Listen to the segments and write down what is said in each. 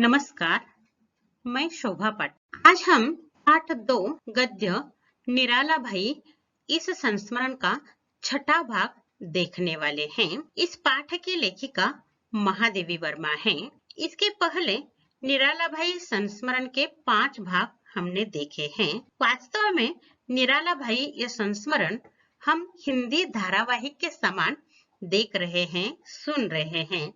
नमस्कार, मैं शोभा पाटिल। आज हम पाठ 2 गद्य निराला भाई इस संस्मरण का छठा भाग देखने वाले हैं। इस पाठ की लेखिका महादेवी वर्मा हैं। इसके पहले निराला भाई संस्मरण के 5 भाग हमने देखे हैं। वास्तव में निराला भाई ये संस्मरण हम हिंदी धारावाहिक के समान देख रहे हैं, सुन रहे हैं,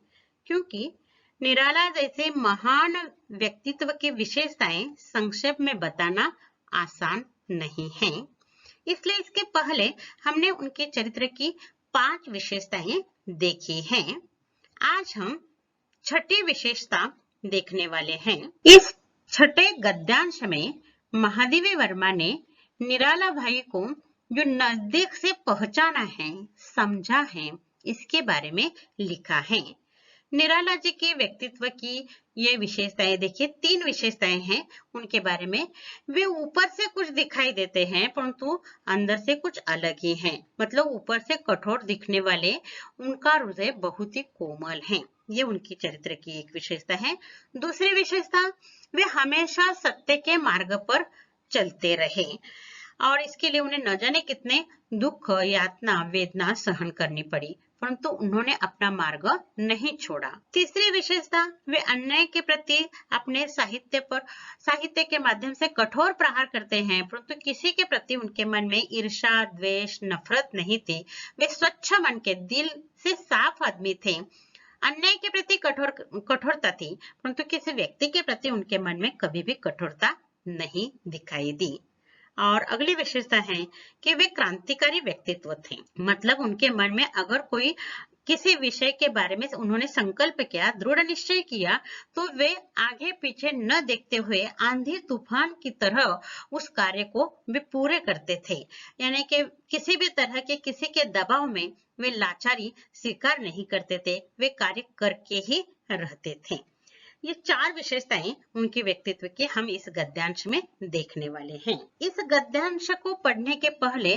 क्योंकि निराला जैसे महान व्यक्तित्व की विशेषताएं संक्षेप में बताना आसान नहीं है। इसलिए इसके पहले हमने उनके चरित्र की 5 विशेषताएं देखी हैं। आज हम छठी विशेषता देखने वाले हैं। इस छठे गद्यांश में महादेवी वर्मा ने निराला भाई को जो नजदीक से पहचाना है, समझा है, इसके बारे में लिखा है। निराला जी के व्यक्तित्व की ये विशेषताएं देखिए, 3 विशेषताएं हैं उनके बारे में। वे ऊपर से कुछ दिखाई देते हैं परंतु अंदर से कुछ अलग ही हैं। मतलब ऊपर से कठोर दिखने वाले, उनका हृदय बहुत ही कोमल है। ये उनकी चरित्र की एक विशेषता है। दूसरी विशेषता, वे हमेशा सत्य के मार्ग पर चलते रहे और इसके लिए उन्हें न जाने कितने दुख, यातना, वेदना सहन करनी पड़ी, परंतु उन्होंने अपना मार्ग नहीं छोड़ा। तीसरी विशेषता, वे अन्याय के प्रति अपने साहित्य के माध्यम से कठोर प्रहार करते हैं, परंतु किसी के प्रति उनके मन में ईर्ष्या, द्वेष, नफरत नहीं थी। वे स्वच्छ मन के, दिल से साफ आदमी थे। अन्याय के प्रति कठोरता थी, परंतु किसी व्यक्ति के प्रति उनके मन में कभी भी कठोरता नहीं दिखाई दी। और अगली विशेषता है कि वे क्रांतिकारी व्यक्तित्व थे। मतलब उनके मन में अगर कोई किसी विषय के बारे में उन्होंने संकल्प किया, दृढ़ निश्चय किया, तो वे आगे पीछे न देखते हुए आंधी तूफान की तरह उस कार्य को वे पूरे करते थे। यानी कि किसी भी तरह के किसी के दबाव में वे लाचारी स्वीकार नहीं करते थे, वे कार्य करके ही रहते थे। ये 4 विशेषताएं उनके व्यक्तित्व की हम इस गद्यांश में देखने वाले हैं। इस गद्यांश को पढ़ने के पहले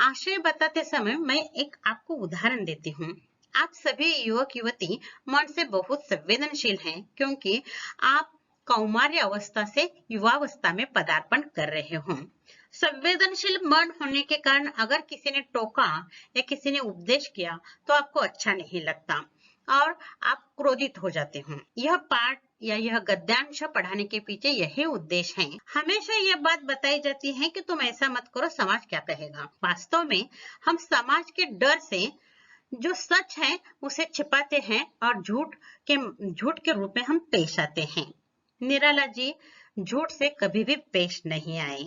आशय बताते समय मैं एक आपको उदाहरण देती हूँ। आप सभी युवक युवती मन से बहुत संवेदनशील हैं, क्योंकि आप कौमार्य अवस्था से युवावस्था में पदार्पण कर रहे हो। संवेदनशील मन होने के कारण अगर किसी ने टोका या किसी ने उपदेश किया तो आपको अच्छा नहीं लगता और आप क्रोधित हो जाते हो। यह पाठ या यह गद्यांश पढ़ाने के पीछे यही उद्देश्य है। हमेशा यह बात बताई जाती है कि तुम ऐसा मत करो, समाज क्या कहेगा। वास्तव में हम समाज के डर से जो सच है उसे छिपाते हैं और झूठ के रूप में हम पेश आते हैं। निराला जी झूठ से कभी भी पेश नहीं आए।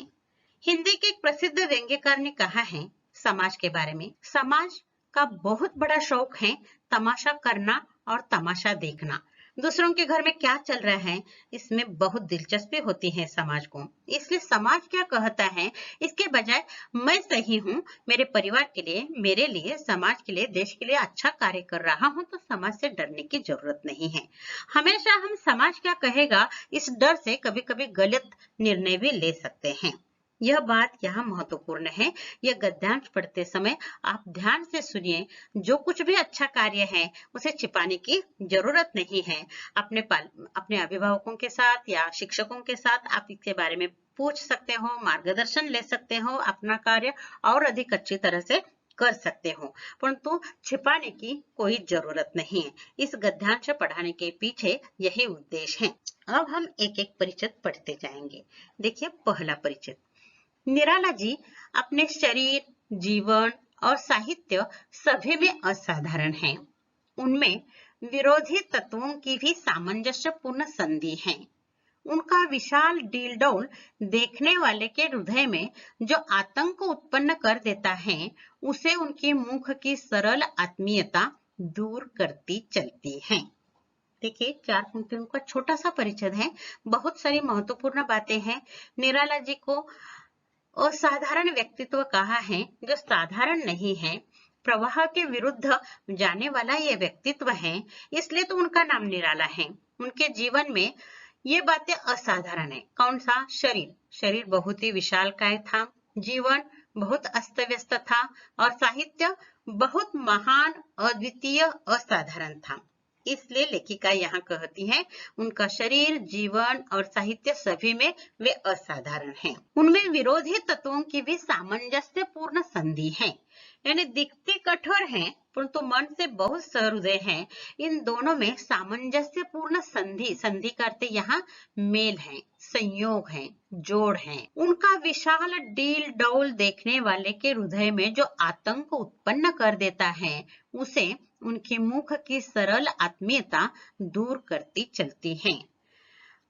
हिंदी के एक प्रसिद्ध व्यंग्यकार ने कहा है समाज के बारे में, समाज का बहुत बड़ा शौक है तमाशा करना और तमाशा देखना। दूसरों के घर में क्या चल रहा है इसमें बहुत दिलचस्पी होती है समाज को। इसलिए समाज क्या कहता है इसके बजाय मैं सही हूँ, मेरे परिवार के लिए, मेरे लिए, समाज के लिए, देश के लिए अच्छा कार्य कर रहा हूँ, तो समाज से डरने की जरूरत नहीं है। हमेशा हम समाज क्या कहेगा इस डर से कभी कभी गलत निर्णय भी ले सकते हैं। यह बात यहाँ महत्वपूर्ण है। यह गद्यांश पढ़ते समय आप ध्यान से सुनिए। जो कुछ भी अच्छा कार्य है उसे छिपाने की जरूरत नहीं है। अपने अभिभावकों के साथ या शिक्षकों के साथ आप इसके बारे में पूछ सकते हो, मार्गदर्शन ले सकते हो, अपना कार्य और अधिक अच्छी तरह से कर सकते हो, परंतु छिपाने की कोई जरूरत नहीं है। इस गद्यांश पढ़ाने के पीछे यही उद्देश्य है। अब हम एक एक परिचित पढ़ते जाएंगे। देखिए, पहला परिचित। निराला जी अपने शरीर, जीवन और साहित्य सभी में असाधारण हैं। उनमें विरोधी तत्वों की भी सामंजस्यपूर्ण संधि है। उनका विशाल डीलडौल देखने वाले के हृदय में जो आतंक उत्पन्न कर देता है, उसे उनकी मुख की सरल आत्मीयता दूर करती चलती है। देखिए, 4 पंक्तियों का छोटा सा परिचय है, बहुत सारी महत्वपूर्ण बातें हैं। निराला जी को असाधारण व्यक्तित्व कहा है, जो साधारण नहीं है, प्रवाह के विरुद्ध जाने वाला ये व्यक्तित्व है, इसलिए तो उनका नाम निराला है। उनके जीवन में ये बातें असाधारण है। कौन सा? शरीर बहुत ही विशालकाय था, जीवन बहुत अस्त व्यस्त था और साहित्य बहुत महान, अद्वितीय, असाधारण था। इसलिए लेखिका यहाँ कहती है उनका शरीर, जीवन और साहित्य सभी में वे असाधारण हैं। उनमें विरोधी तत्वों की भी सामंजस्यपूर्ण संधि है, यानी दिखते कठोर हैं परंतु मन से बहुत सहृदय हैं। इन दोनों में सामंजस्यपूर्ण संधि, संधि करते यहाँ मेल है, संयोग है, जोड़ है। उनका विशाल डील डौल देखने वाले के हृदय में जो आतंक उत्पन्न कर देता है उसे उनके मुख की सरल आत्मीयता दूर करती चलती है।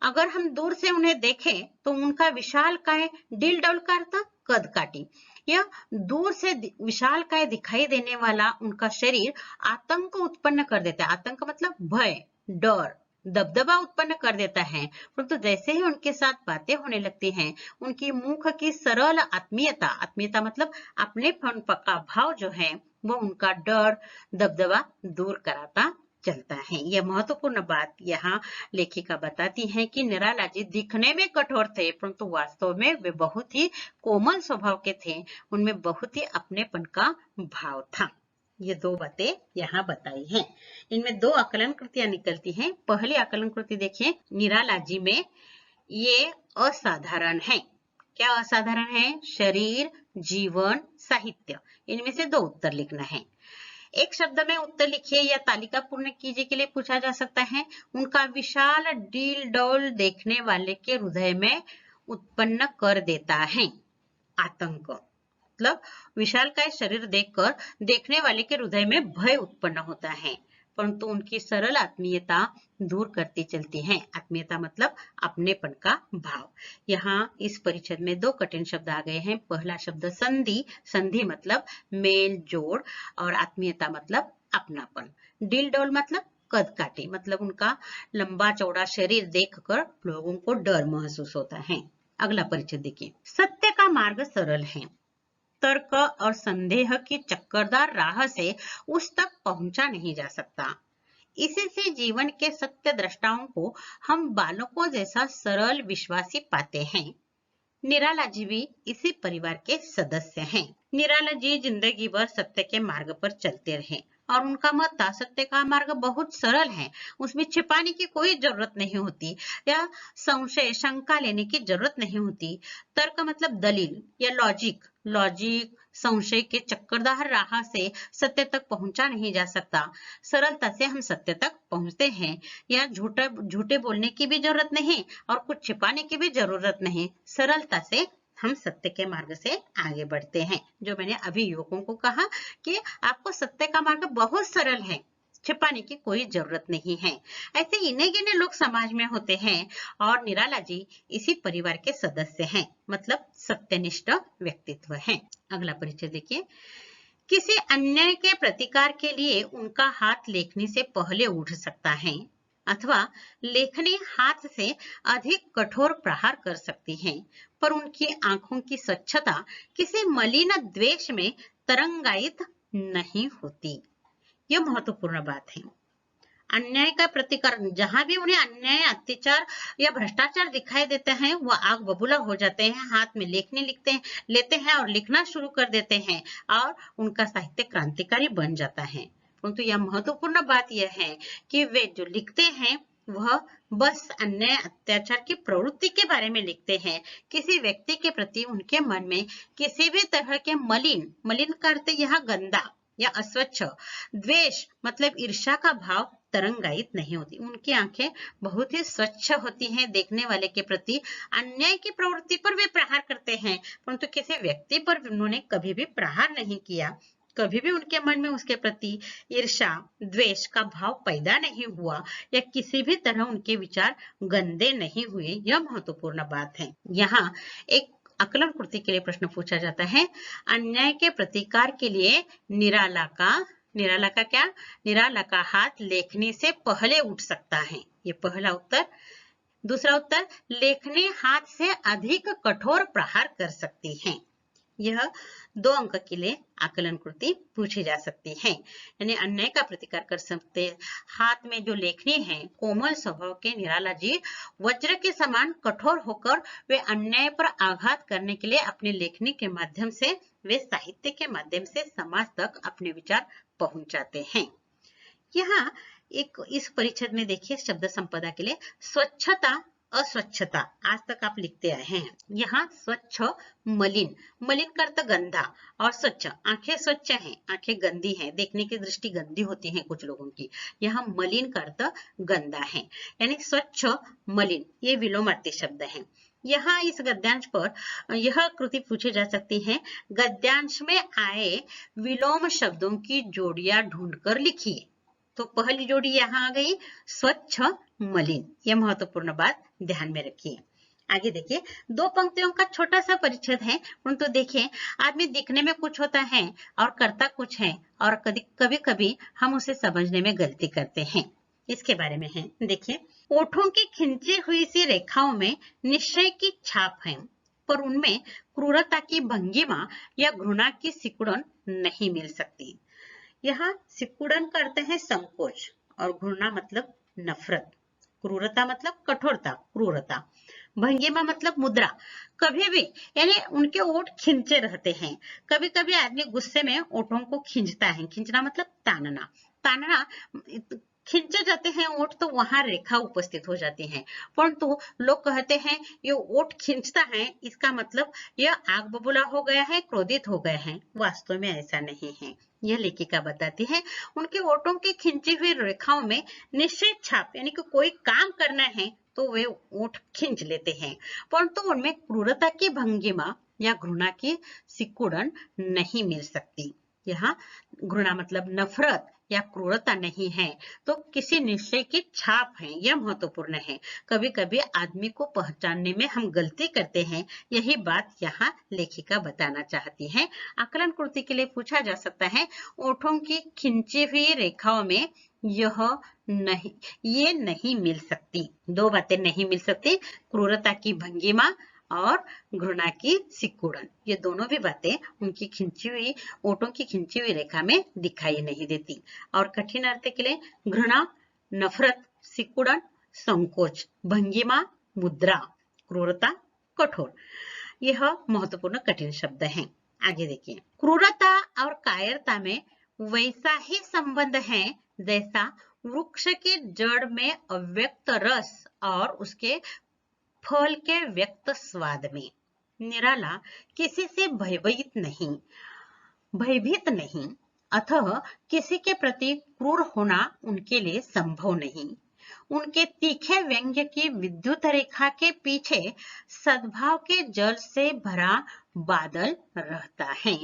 अगर हम दूर से उन्हें देखें तो उनका विशाल काय डील डौल का अर्थ कद काटी, या दूर से विशाल काय दिखाई देने वाला उनका शरीर आतंक उत्पन्न कर देता है। आतंक मतलब भय, डर, दबदबा उत्पन्न कर देता है, परंतु जैसे ही उनके साथ बातें होने लगती हैं, उनकी मुख की सरल आत्मीयता, आत्मीयता मतलब अपनेपन का भाव जो है वो उनका डर, दबदबा दूर कराता चलता है। यह महत्वपूर्ण बात यहाँ लेखिका बताती है कि निराला जी दिखने में कठोर थे परंतु वास्तव में वे बहुत ही कोमल स्वभाव के थे, उनमें बहुत ही अपनेपन का भाव था। ये दो बातें यहाँ बताई हैं। इनमें दो आकलन कृतियां निकलती हैं। पहली आकलन कृति देखिए, निराला जी में ये असाधारण है। क्या असाधारण है? शरीर, जीवन, साहित्य, इनमें से दो उत्तर लिखना है। एक शब्द में उत्तर लिखिए या तालिका पूर्ण कीजिए के लिए पूछा जा सकता है। उनका विशाल डील डौल देखने वाले के हृदय में उत्पन्न कर देता है आतंक, मतलब विशालकाय शरीर देखकर देखने वाले के हृदय में भय उत्पन्न होता है, परंतु उनकी सरल आत्मीयता दूर करती चलती है। आत्मीयता मतलब अपनेपन का भाव। यहाँ इस परिच्छेद में दो कठिन शब्द आ गए हैं। पहला शब्द संधि, संधि मतलब मेल जोड़, और आत्मीयता मतलब अपनापन। डील डौल मतलब कद काटी, मतलब उनका लंबा चौड़ा शरीर देखकर लोगों को डर महसूस होता है। अगला परिच्छेद देखिए, सत्य का मार्ग सरल है, तर्क और संदेह की चक्करदार राह से उस तक पहुंचा नहीं जा सकता। इसी से जीवन के सत्य दृष्टाओं को हम बालकों जैसा सरल विश्वासी पाते हैं। निराला जी भी इसी परिवार के सदस्य हैं। निराला जी जिंदगी भर सत्य के मार्ग पर चलते रहे और उनका मत था सत्य का मार्ग बहुत सरल है, उसमें छिपाने की कोई जरूरत नहीं होती या संशय शंका लेने की जरूरत नहीं होती। तर्क मतलब दलील या लॉजिक, संशय के चक्करदार राह से सत्य तक पहुंचा नहीं जा सकता। सरलता से हम सत्य तक पहुंचते हैं, या झूठे बोलने की भी जरूरत नहीं और कुछ छिपाने की भी जरूरत नहीं। सरलता से हम सत्य के मार्ग से आगे बढ़ते हैं। जो मैंने अभी युवकों को कहा कि आपको सत्य का मार्ग बहुत सरल है, छिपाने की कोई जरूरत नहीं है। ऐसे इन्हें गिने लोग समाज में होते हैं और निराला जी इसी परिवार के सदस्य हैं, मतलब सत्यनिष्ठ व्यक्तित्व है। अगला परिचय देखिए, किसी अन्याय के प्रतिकार के लिए उनका हाथ लेखनी से पहले उठ सकता है अथवा लेखनी हाथ से अधिक कठोर प्रहार कर सकती है, पर उनकी आंखों की स्वच्छता किसी मलिन द्वेष में तरंगायित नहीं होती। यह महत्वपूर्ण बात है। अन्याय का प्रतिकार, जहां भी उन्हें अन्याय, अत्याचार या भ्रष्टाचार दिखाई देते हैं वो आग बबूला हो जाते हैं, हाथ में लेखनी लेते हैं और लिखना शुरू कर देते हैं और उनका साहित्य क्रांतिकारी बन जाता है। परंतु यह महत्वपूर्ण बात यह है कि वे जो लिखते हैं वह बस अन्याय अत्याचार की प्रवृत्ति के बारे में लिखते हैं। किसी व्यक्ति के प्रति उनके मन में किसी भी तरह के मलिन का अर्थ यहाँ गंदा या अस्वच्छ, द्वेष मतलब ईर्ष्या का भाव तरंगायित नहीं होती। उनकी आंखें बहुत ही स्वच्छ होती हैं, देखने वाले के प्रति अन्याय की प्रवृत्ति पर वे प्रहार करते हैं, परंतु किसी व्यक्ति पर उन्होंने कभी भी प्रहार नहीं किया। कभी भी उनके मन में उसके प्रति ईर्ष्या, द्वेष का भाव पैदा नहीं हुआ या किसी भी तरह उनके विचार गंदे नहीं हुए। यह महत्वपूर्ण बात है। यहाँ एक आकलन कृति के लिए प्रश्न पूछा जाता है, अन्याय के प्रतिकार के लिए निराला का हाथ लेखनी से पहले उठ सकता है। ये पहला उत्तर। दूसरा उत्तर, लेखनी हाथ से अधिक कठोर प्रहार कर सकती है। यह 2 अंक के लिए आकलन कृति पूछी जा सकती है, यानी अन्याय का प्रतिकार कर सकते। हाथ में जो लेखनी है, कोमल स्वभाव के निराला जी वज्र के समान कठोर होकर वे अन्याय पर आघात करने के लिए अपनी लेखनी के माध्यम से, वे साहित्य के माध्यम से समाज तक अपने विचार पहुंचाते हैं। यहाँ एक इस परिच्छेद में देखिए शब्द संपदा के लिए स्वच्छता अस्वच्छता आज तक आप लिखते आए हैं। यहाँ स्वच्छ मलिन, मलिन का अर्थ गंदा और स्वच्छ आंखें स्वच्छ हैं, आंखें गंदी हैं, देखने की दृष्टि गंदी होती है कुछ लोगों की। यहाँ मलिन का अर्थ गंदा है, यानी स्वच्छ मलिन ये विलोमार्थी शब्द है। यहाँ इस गद्यांश पर यह कृति पूछी जा सकती है, गद्यांश में आए विलोम शब्दों की जोड़ियां ढूंढकर लिखिए। तो पहली जोड़ी यहाँ आ गई स्वच्छ मलिन, यह महत्वपूर्ण बात ध्यान में रखिए। आगे देखिए, दो पंक्तियों का छोटा सा परिच्छेद है, परंतु देखिए आदमी दिखने में कुछ होता है और करता कुछ है, और कभी कभी हम उसे समझने में गलती करते हैं। इसके बारे में है, देखिए ओठों की खिंची हुई सी रेखाओं में निश्चय की छाप है, पर उनमें क्रूरता की भंगिमा या घृणा की सिकुड़न नहीं मिल सकती। यहाँ सिकुड़न करते हैं संकोच और घृणा मतलब नफरत, क्रूरता मतलब कठोरता, क्रूरता, भंगिमा मतलब मुद्रा। कभी भी यानी उनके ओठ खिंचे रहते हैं। कभी कभी आदमी गुस्से में ओठों को खींचता है, खींचना मतलब तानना, तानना खिंचे जाते हैं ओठ तो वहां रेखा उपस्थित हो जाती है, परंतु लोग कहते हैं ये ओठ खींचता है इसका मतलब यह आग बबूला हो गया है, क्रोधित हो गए हैं। वास्तव में ऐसा नहीं है। यह लेखिका बताती है उनके ओठों की खिंची हुई रेखाओं में निश्चित छाप, यानी कि कोई काम करना है तो वे ओठ खींच लेते हैं, परंतु उनमें क्रूरता की भंगिमा या घृणा की सिकुड़न नहीं मिल सकती। यहाँ घृणा मतलब नफरत या क्रूरता नहीं है, तो किसी निश्चय की छाप है, यह महत्वपूर्ण है। कभी कभी आदमी को पहचानने में हम गलती करते हैं, यही बात यहाँ लेखिका बताना चाहती है। आकलन कृति के लिए पूछा जा सकता है, ओठों की खिंची हुई रेखाओं में ये नहीं मिल सकती। दो बातें नहीं मिल सकती, क्रूरता की भंगिमा और घृणा की सिकुड़न, ये दोनों भी बातें उनकी खिंची हुई ओठों की खिंची हुई रेखा में दिखाई नहीं देती। और कठिन अर्थ के लिए घृणा, नफरत, सिकुड़न, संकोच, भंगिमा, मुद्रा, क्रूरता, कठोर, यह महत्वपूर्ण कठिन शब्द हैं। आगे देखिए, क्रूरता और कायरता में वैसा ही संबंध है जैसा वृक्ष के जड़ में अव्यक्त रस और उसके फल के व्यक्त स्वाद में। निराला किसी से भयभीत नहीं, अतः किसी के प्रति क्रूर होना उनके लिए संभव नहीं। उनके तीखे व्यंग्य की विद्युत रेखा के पीछे सद्भाव के जल से भरा बादल रहता है।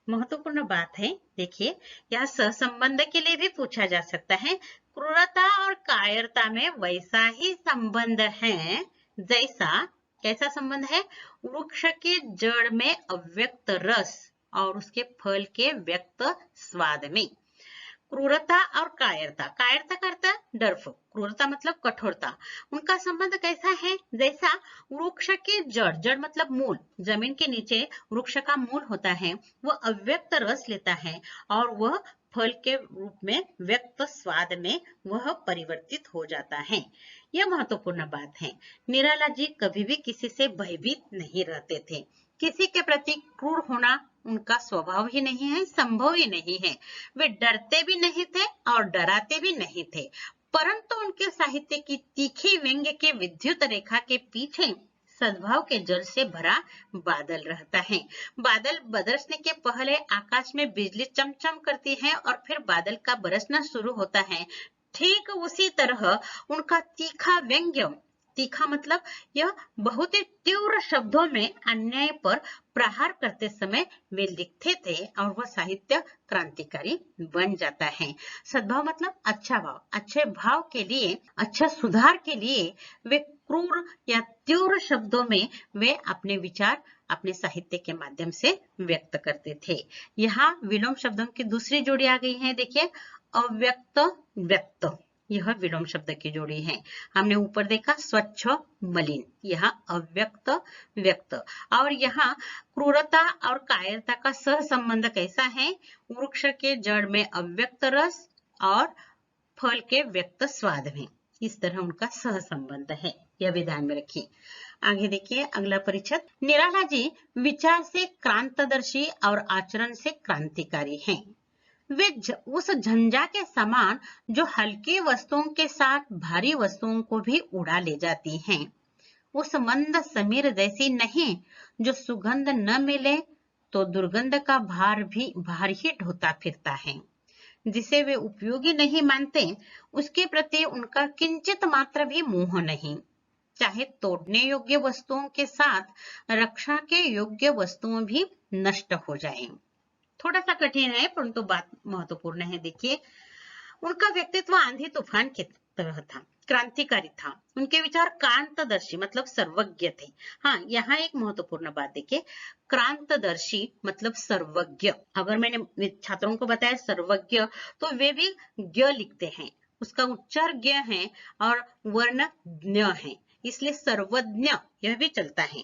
महत्वपूर्ण बात है, देखिए यह सहसंबंध के लिए भी पूछा जा सकता है। क्रूरता और कायरता में वैसा ही संबंध है जैसा, कैसा संबंध है, वृक्ष के जड़ में अव्यक्त रस और उसके फल के व्यक्त स्वाद में। क्रूरता और कायरता, कायरता का अर्थ डरपोक, क्रूरता मतलब कठोरता, उनका संबंध कैसा है, जैसा वृक्ष के जड़, जड़ मतलब मूल, जमीन के नीचे वृक्ष का मूल होता है, वह अव्यक्त रस लेता है और वह फल के रूप में व्यक्त स्वाद में वह परिवर्तित हो जाता है। यह महत्वपूर्ण बात है। निराला जी कभी भी किसी से भयभीत नहीं रहते थे, किसी के प्रति क्रूर होना उनका स्वभाव ही नहीं है, संभव ही नहीं है। वे डरते भी नहीं थे और डराते भी नहीं थे, परंतु उनके साहित्य की तीखी व्यंग्य के विद्युत रेखा के पीछे सद्भाव के जल से भरा बादल रहता है। बादल बरसने के पहले आकाश में बिजली चमचम करती है और फिर बादल का बरसना शुरू होता है। ठीक उसी तरह उनका तीखा व्यंग्य, तीखा मतलब यह बहुत ही तीव्र शब्दों में अन्याय पर प्रहार करते समय वे लिखते थे और वह साहित्य क्रांतिकारी बन जाता है। सद्भाव मतलब अच्छा भाव, अच्छे भाव के लिए, अच्छा सुधार के लिए वे क्रूर या तीव्र शब्दों में वे अपने विचार अपने साहित्य के माध्यम से व्यक्त करते थे। यहाँ विलोम शब्दों की दूसरी जोड़ी आ गई है, देखिए अव्यक्त व्यक्त, यह विलोम शब्द की जोड़ी है। हमने ऊपर देखा स्वच्छ मलिन, यहाँ अव्यक्त व्यक्त, और यहाँ क्रूरता और कायरता का सह संबंध कैसा है, वृक्ष के जड़ में अव्यक्त रस और फल के व्यक्त स्वाद में, इस तरह उनका सह संबंध है, यह भी ध्यान में रखिए। आगे देखिए अगला परिच्छेद, निराला जी विचार से क्रांतदर्शी और आचरण से क्रांतिकारी हैं। उस झंझा के समान जो हल्की वस्तुओं के साथ भारी वस्तुओं को भी उड़ा ले जाती हैं। उस मंद समीर जैसी नहीं जो सुगंध न मिले तो दुर्गंध का भार ही ढोता फिरता है। जिसे वे उपयोगी नहीं मानते उसके प्रति उनका किंचित मात्र भी मोह नहीं, चाहे तोड़ने योग्य वस्तुओं के साथ रक्षा के योग्य वस्तुएं भी नष्ट हो जाएं। थोड़ा सा कठिन है परंतु बात महत्वपूर्ण है। देखिए, उनका व्यक्तित्व आंधी तूफान की तरह था, क्रांतिकारी था। उनके विचार क्रांतदर्शी मतलब सर्वज्ञ थे। हाँ, यहाँ एक महत्वपूर्ण बात देखिए, क्रांतदर्शी मतलब सर्वज्ञ। अगर मैंने छात्रों को बताया सर्वज्ञ तो वे भी ज्ञ लिखते हैं, उसका उच्चार ज्ञ है और वर्ण ज्ञ है, इसलिए सर्वज्ञ यह भी चलता है।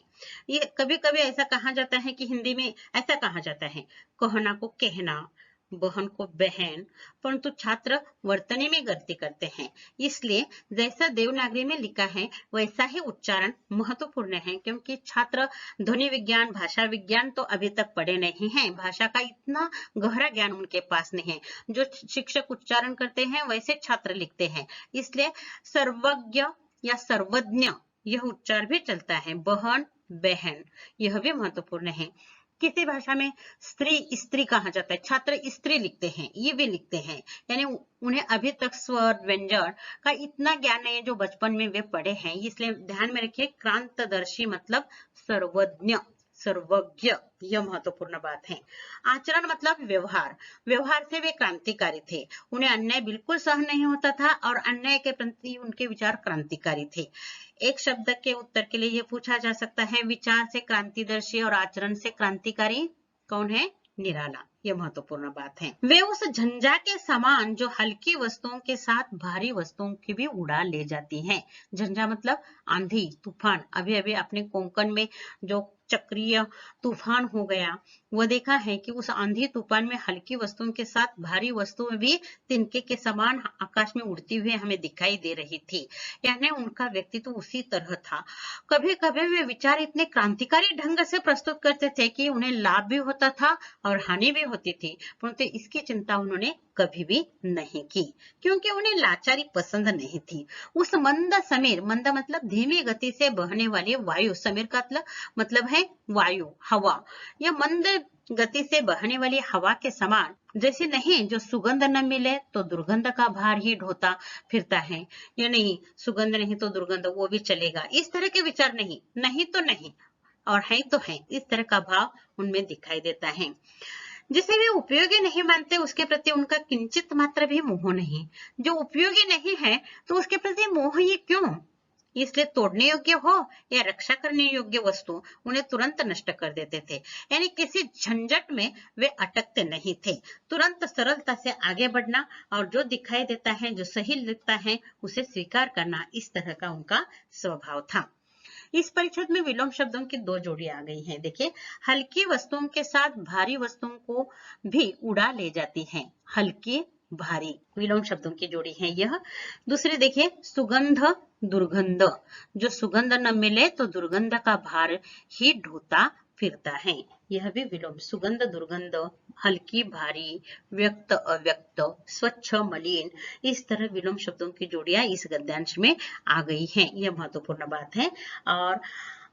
ये कभी कभी ऐसा कहा जाता है कि हिंदी में ऐसा कहा जाता है, कहना को कहना, बहन को बहन, परंतु छात्र वर्तनी में गलती करते हैं। इसलिए जैसा देवनागरी में लिखा है वैसा ही उच्चारण महत्वपूर्ण है, क्योंकि छात्र ध्वनि विज्ञान, भाषा विज्ञान तो अभी तक पढ़े नहीं हैं, भाषा का इतना गहरा ज्ञान उनके पास नहीं है। जो शिक्षक उच्चारण करते हैं वैसे छात्र लिखते हैं, इसलिए सर्वज्ञ या सर्वज्ञ यह उच्चार भी चलता है। बहन, बहन यह भी महत्वपूर्ण है। किसी भाषा में स्त्री स्त्री कहा जाता है, छात्र स्त्री लिखते हैं, ये भी लिखते हैं, यानी उन्हें अभी तक स्वर व्यंजन का इतना ज्ञान नहीं है जो बचपन में वे पढ़े हैं। इसलिए ध्यान में रखिए, क्रांतदर्शी मतलब सर्वज्ञ, सर्वज्ञ, यह महत्वपूर्ण बात है। आचरण मतलब व्यवहार, व्यवहार से वे क्रांतिकारी थे। उन्हें अन्याय बिल्कुल सहन नहीं होता था और अन्याय के प्रति उनके विचार क्रांतिकारी थे। एक शब्द के उत्तर के लिए यह पूछा जा सकता है, विचार से क्रांतिदर्शी और आचरण से क्रांतिकारी कौन है? निराला। यह महत्वपूर्ण बात है। वे उस झंझा के समान जो हल्की वस्तुओं के साथ भारी वस्तुओं की भी उड़ा ले जाती हैं। झंझा मतलब आंधी तूफान। अभी अभी अपने कोंकण में जो चक्रीय तूफान हो गया, वो देखा है कि उस आंधी तूफान में हल्की वस्तुओं के साथ भारी वस्तुएं भी तिनके के समान आकाश में उड़ती हुई हमें दिखाई दे रही थी। यानी उनका व्यक्तित्व उसी तरह था। कभी कभी वे विचार इतने क्रांतिकारी ढंग से प्रस्तुत करते थे कि उन्हें लाभ भी होता था और हानि भी होती थी, परंतु इसकी चिंता उन्होंने कभी भी नहीं की, क्योंकि उन्हें लाचारी पसंद नहीं थी। उस मंद समीर, मंद मतलब धीमी गति से बहने वाली वायु, समीर का मतलब है वायु, हवा। यह मंद गति से बहने वाली हवा के समान जैसे नहीं जो सुगंध न मिले तो दुर्गंध का भार ही ढोता फिरता है, या नहीं सुगंध नहीं तो दुर्गंध वो भी चलेगा, इस तरह के विचार नहीं, नहीं तो नहीं और है तो है, इस तरह का भाव उनमें दिखाई देता है। जिसे वे उपयोगी नहीं मानते उसके प्रति उनका किंचित मात्र भी मोह नहीं। जो उपयोगी नहीं है तो उसके प्रति मोह ही क्यों? इसलिए तोड़ने योग्य हो या रक्षा करने योग्य वस्तु उन्हें तुरंत नष्ट कर देते थे। यानी किसी झंझट में वे अटकते नहीं थे, तुरंत सरलता से आगे बढ़ना और जो दिखाई देता है, जो सही लगता है उसे स्वीकार करना, इस तरह का उनका स्वभाव था। इस परिच्छेद में विलोम शब्दों की दो जोड़ी आ गई हैं। देखिए, हल्की वस्तुओं के साथ भारी वस्तुओं को भी उड़ा ले जाती हैं। हल्की भारी विलोम शब्दों की जोड़ी है यह। दूसरी देखिए, सुगंध दुर्गंध, जो सुगंध न मिले तो दुर्गंध का भार ही ढोता फिरता है, यह भी विलोम। सुगंध दुर्गंध, हल्की भारी, व्यक्त अव्यक्त, स्वच्छ मलिन, इस तरह विलोम शब्दों की जोड़ियां इस गद्यांश में आ गई हैं, यह महत्वपूर्ण बात है। और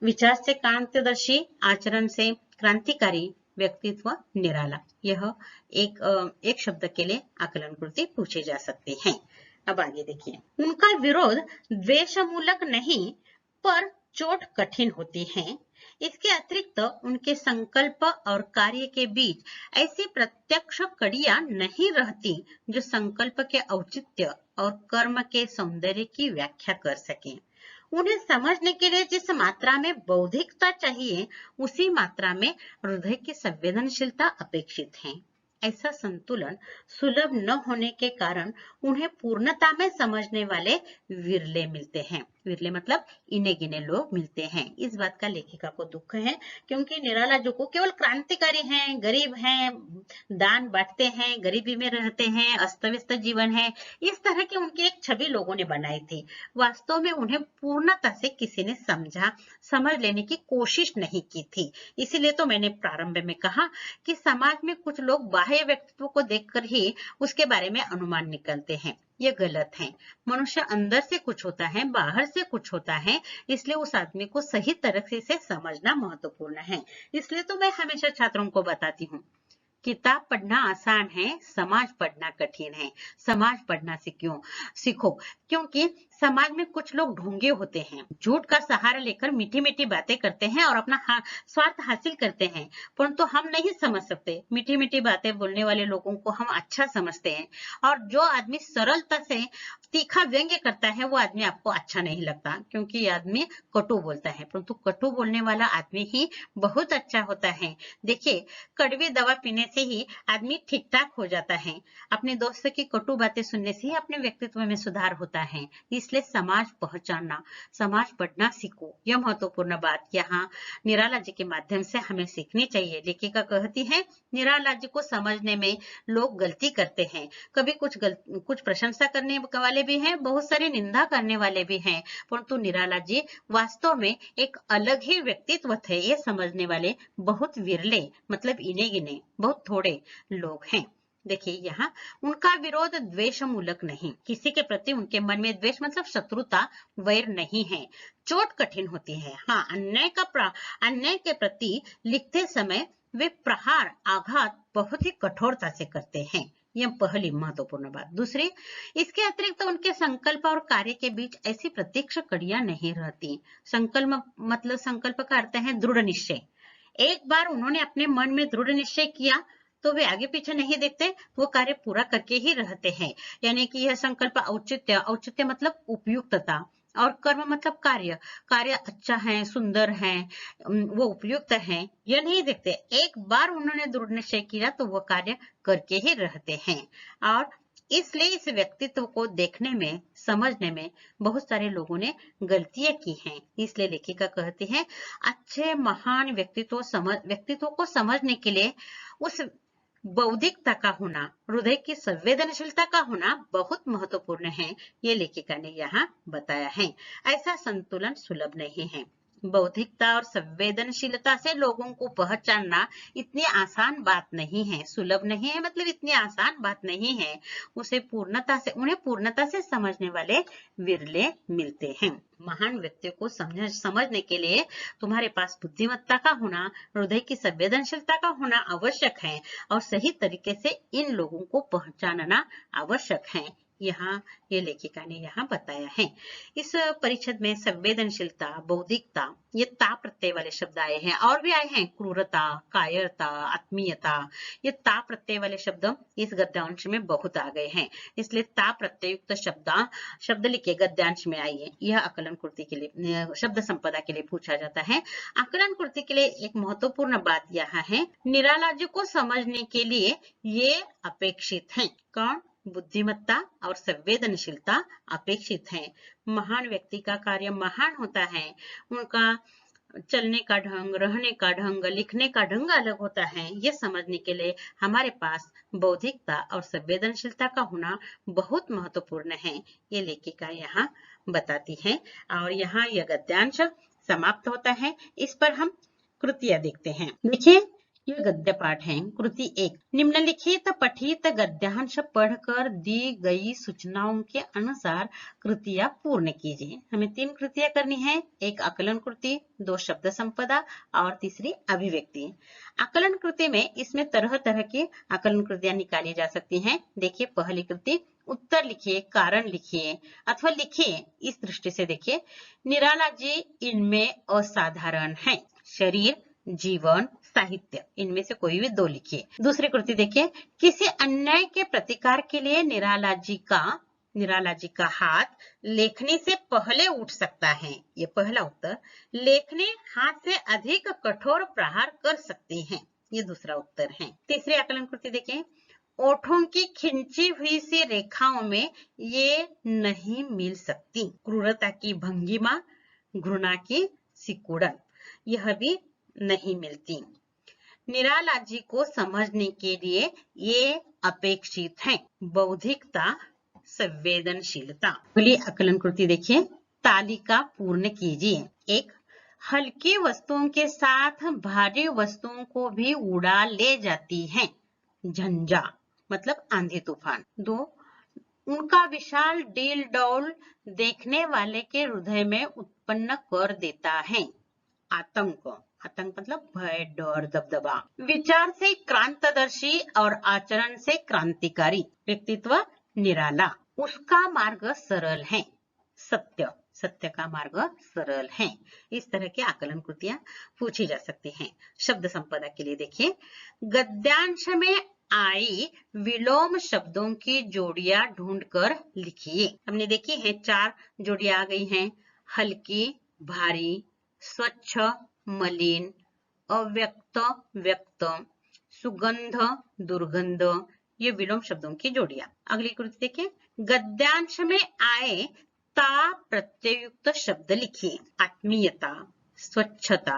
विचार से क्रांतिदर्शी, आचरण से क्रांतिकारी, व्यक्तित्व निराला, यह एक शब्द के लिए आकलन कृति पूछे जा सकते हैं। अब आगे देखिए, उनका विरोध द्वेषमूलक नहीं पर चोट कठिन होती है। इसके अतिरिक्त उनके संकल्प और कार्य के बीच ऐसी प्रत्यक्ष कड़ियां नहीं रहती जो संकल्प के औचित्य और कर्म के सौंदर्य की व्याख्या कर सके। उन्हें समझने के लिए जिस मात्रा में बौद्धिकता चाहिए उसी मात्रा में हृदय की संवेदनशीलता अपेक्षित है। ऐसा संतुलन सुलभ न होने के कारण उन्हें पूर्णता में समझने वाले विरले मिलते हैं। विरले मतलब इने गिने लोग मिलते हैं। इस बात का लेखिका को दुख है, क्योंकि निराला जी को केवल क्रांतिकारी हैं, गरीब हैं, दान बांटते हैं, गरीबी में रहते हैं, अस्त व्यस्त जीवन है, इस तरह की उनकी एक छवि लोगों ने बनाई थी। वास्तव में उन्हें पूर्णता से किसी ने समझ लेने की कोशिश नहीं की थी। इसीलिए तो मैंने प्रारंभ में कहा कि समाज में कुछ लोग बाह्य व्यक्तित्व को देखकर ही उसके बारे में अनुमान निकलते हैं। ये गलत है। मनुष्य अंदर से कुछ होता है, बाहर से कुछ होता है, इसलिए उस आदमी को सही तरह से इसे समझना महत्वपूर्ण है। इसलिए तो मैं हमेशा छात्रों को बताती हूँ, किताब पढ़ना आसान है, समाज पढ़ना कठिन है। समाज पढ़ना सीखो, क्योंकि समाज में कुछ लोग ढोंगे होते हैं, झूठ का सहारा लेकर मीठी मीठी बातें करते हैं और अपना स्वार्थ हासिल करते हैं, परंतु हम नहीं समझ सकते। मीठी मीठी बातें बोलने वाले लोगों को हम अच्छा समझते हैं, और जो आदमी सरलता से तीखा व्यंग्य करता है वो आदमी आपको अच्छा नहीं लगता, क्योंकि ये आदमी कटु बोलता है, परंतु कटु बोलने वाला आदमी ही बहुत अच्छा होता है। देखिए, कड़वी दवा पीने से ही आदमी ठीक ठाक हो जाता है। अपने दोस्त की कटु बातें सुनने से ही अपने व्यक्तित्व में सुधार होता है। इसलिए समाज पहचानना, समाज पढ़ना सीखो। यह महत्वपूर्ण बात यहाँ निराला जी के माध्यम से हमें सीखनी चाहिए। लेखिका कहती है, निराला जी को समझने में लोग गलती करते हैं। कभी कुछ प्रशंसा करने वाले भी हैं, बहुत सारे निंदा करने वाले भी हैं, परंतु निराला जी वास्तव में एक अलग ही व्यक्तित्व थे। ये समझने वाले बहुत विरले, मतलब इने गिने बहुत थोड़े लोग हैं। देखिए, यहाँ उनका विरोध द्वेष मूलक नहीं, किसी के प्रति उनके मन में द्वेष मतलब शत्रुता, वैर नहीं है। चोट कठिन होती है, हाँ, अन्याय के प्रति लिखते समय वे प्रहार आघात बहुत ही कठोरता से करते हैं। यह पहली महत्वपूर्ण बात। दूसरी, इसके अतिरिक्त तो उनके संकल्प और कार्य के बीच ऐसी प्रत्यक्ष कड़ियां नहीं रहती। संकल्प का अर्थ है दृढ़ निश्चय। एक बार उन्होंने अपने मन में दृढ़ निश्चय किया तो वे आगे पीछे नहीं देखते, वो कार्य पूरा करके ही रहते हैं। यानी कि यह संकल्प औचित्य मतलब उपयुक्तता, और कर्म मतलब कार्य अच्छा है, सुंदर है, वो उपयुक्त है, यह नहीं देखते। एक बार उन्होंने दृढ़ निश्चय किया तो वो कार्य करके ही रहते हैं। और इसलिए इस व्यक्तित्व को देखने में, समझने में बहुत सारे लोगों ने गलतियां की हैं। इसलिए लेखिका कहती है, अच्छे महान व्यक्तित्व को समझने के लिए उस बौद्धिकता का होना, हृदय की संवेदनशीलता का होना बहुत महत्वपूर्ण है। ये लेखिका ने यहाँ बताया है। ऐसा संतुलन सुलभ नहीं है। बौद्धिकता और संवेदनशीलता से लोगों को पहचानना इतनी आसान बात नहीं है। सुलभ नहीं है मतलब इतनी आसान बात नहीं है। उन्हें पूर्णता से समझने वाले विरले मिलते हैं। महान व्यक्तियों को समझने के लिए तुम्हारे पास बुद्धिमत्ता का होना, हृदय की संवेदनशीलता का होना आवश्यक है, और सही तरीके से इन लोगों को पहचानना आवश्यक है। यहाँ ये लेखिका ने यहाँ बताया है। इस परिच्छेद में संवेदनशीलता, बौद्धिकता, ये ता प्रत्यय वाले शब्द आए हैं, और भी आए हैं, क्रूरता, कायरता, आत्मीयता। ये ता प्रत्यय वाले शब्द इस गद्यांश में बहुत आ गए हैं, इसलिए ता प्रत्ययुक्त शब्द लिखे गद्यांश में आइए। यह आकलन कृति के लिए, शब्द संपदा के लिए पूछा जाता है। आकलन कृति के लिए एक महत्वपूर्ण बात यह है, निराला जी को समझने के लिए ये अपेक्षित है। कौन? बुद्धिमत्ता और संवेदनशीलता अपेक्षित है। महान व्यक्ति का कार्य महान होता है, उनका चलने का ढंग, रहने का ढंग, लिखने का ढंग अलग होता है। ये समझने के लिए हमारे पास बौद्धिकता और संवेदनशीलता का होना बहुत महत्वपूर्ण है। ये लेखिका यहाँ बताती है। और यहाँ यह गद्यांश समाप्त होता है। इस पर हम कृतियां देखते हैं। देखिए, यह गद्य पाठ है। कृति 1, निम्नलिखित पठित गद्यांश पढ़कर दी गई सूचनाओं के अनुसार कृतियां पूर्ण कीजिए। हमें 3 कृतियां करनी है, एक आकलन कृति, 2 शब्द संपदा और तीसरी अभिव्यक्ति। आकलन कृति में इसमें तरह तरह की आकलन कृतियां निकाली जा सकती हैं। देखिए, पहली कृति, उत्तर लिखिए, कारण लिखिए अथवा लिखिए। इस दृष्टि से देखिए, निराला जी इनमें असाधारण है। शरीर, जीवन, साहित्य, इनमें से कोई भी 2 लिखिए। दूसरी कृति देखिए, किसी अन्याय के प्रतिकार के लिए निराला जी का हाथ लेखनी से पहले उठ सकता है। ये पहला उत्तर। लेखनी हाथ से अधिक कठोर प्रहार कर सकती है। ये दूसरा उत्तर है। तीसरी आकलन कृति देखिए, ओठों की खिंची हुई सी रेखाओं में ये नहीं मिल सकती। क्रूरता की भंगिमा, घृणा की सिकुड़न, यह भी नहीं मिलती। निराला जी को समझने के लिए ये अपेक्षित है। बौद्धिकता, संवेदनशीलता। अगली आकलन कृति देखिए। तालिका पूर्ण कीजिए। एक, हल्की वस्तुओं के साथ भारी वस्तुओं को भी उड़ा ले जाती है। झंझा मतलब आंधी तूफान। दो, उनका विशाल डील डौल देखने वाले के हृदय में उत्पन्न कर देता है। आतंक, आतंक मतलब भय, डर, दबदबा। विचार से क्रांतदर्शी और आचरण से क्रांतिकारी। व्यक्तित्व निराला। उसका मार्ग सरल है। सत्य, सत्य का मार्ग सरल है। इस तरह के आकलन कृतियां पूछी जा सकती हैं। शब्द संपदा के लिए देखिए। गद्यांश में आई विलोम शब्दों की जोड़ियां ढूंढकर लिखिए। हमने देखी है 4 जोड़ियां आ गई हैं। हल्की, भारी, स्वच्छ, मलिन, अव्यक्त, व्यक्त, सुगंध, दुर्गंध, ये विलोम शब्दों की जोड़ियां। अगली कृति देखिए। गद्यांश में आए ता प्रत्ययुक्त शब्द लिखिए। आत्मीयता, स्वच्छता,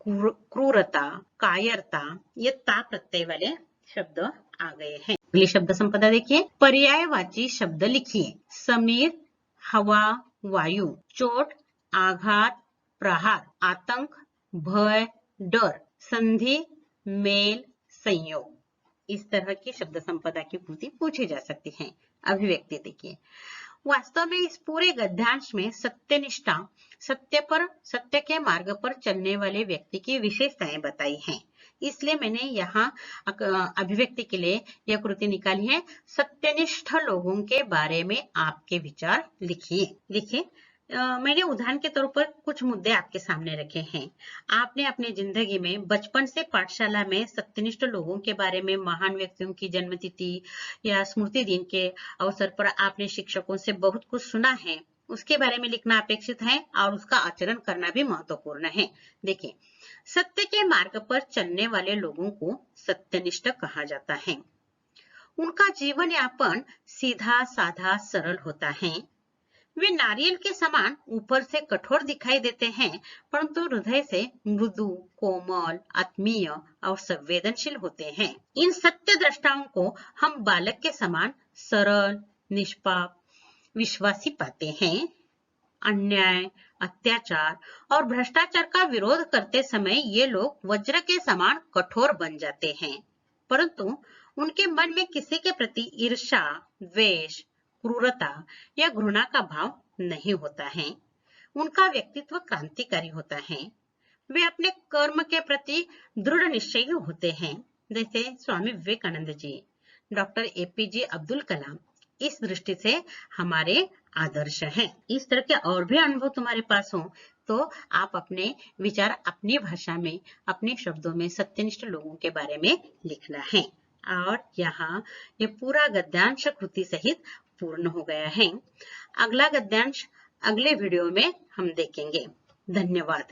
क्रूरता, कायरता, ये ता प्रत्यय वाले शब्द आ गए हैं। अगली शब्द संपदा देखिए। पर्यायवाची शब्द लिखिए। समीर, हवा, वायु, चोट, आघात, प्रहार, आतंक, भय, डर, संधि, मेल, संयोग। इस तरह की शब्द संपदा की कृति पूछी जा सकती है। अभिव्यक्ति देखिए। वास्तव में इस पूरे गद्यांश में सत्यनिष्ठा, सत्य के मार्ग पर चलने वाले व्यक्ति की विशेषताएं बताई हैं। इसलिए मैंने यहाँ अभिव्यक्ति के लिए यह कृति निकाली है। सत्यनिष्ठ लोगों के बारे में आपके विचार लिखिए। लिखिए। मैंने उदाहरण के तौर पर कुछ मुद्दे आपके सामने रखे हैं। आपने अपनी जिंदगी में बचपन से पाठशाला में सत्यनिष्ठ लोगों के बारे में, महान व्यक्तियों की जन्मतिथि या स्मृति दिन के अवसर पर आपने शिक्षकों से बहुत कुछ सुना है। उसके बारे में लिखना अपेक्षित है और उसका आचरण करना भी महत्वपूर्ण है। देखिए, सत्य के मार्ग पर चलने वाले लोगों को सत्यनिष्ठ कहा जाता है। उनका जीवन यापन सीधा साधा सरल होता है। वे नारियल के समान ऊपर से कठोर दिखाई देते हैं, परंतु हृदय से मृदु, कोमल, आत्मीय और संवेदनशील होते हैं। इन सत्य द्रष्टाओं को हम बालक के समान सरल, निष्पाप, विश्वासी पाते हैं। अन्याय, अत्याचार और भ्रष्टाचार का विरोध करते समय ये लोग वज्र के समान कठोर बन जाते हैं, परंतु उनके मन में किसी के प्रति ईर्ष्या, द्वेष, क्रूरता या घृणा का भाव नहीं होता है। उनका व्यक्तित्व क्रांतिकारी होता है। वे अपने कर्म के प्रति दृढ़ निश्चयी होते हैं। जैसे स्वामी विवेकानंद जी, डॉक्टर एपीजे अब्दुल कलाम इस दृष्टि से हमारे आदर्श हैं। इस तरह के और भी अनुभव तुम्हारे पास हो तो आप अपने विचार अपनी भाषा में, अपने शब्दों में सत्यनिष्ठ लोगों के बारे में लिखना है। और यहाँ ये पूरा गद्यांश कृति सहित पूर्ण हो गया है। अगला गद्यांश अगले वीडियो में हम देखेंगे। धन्यवाद।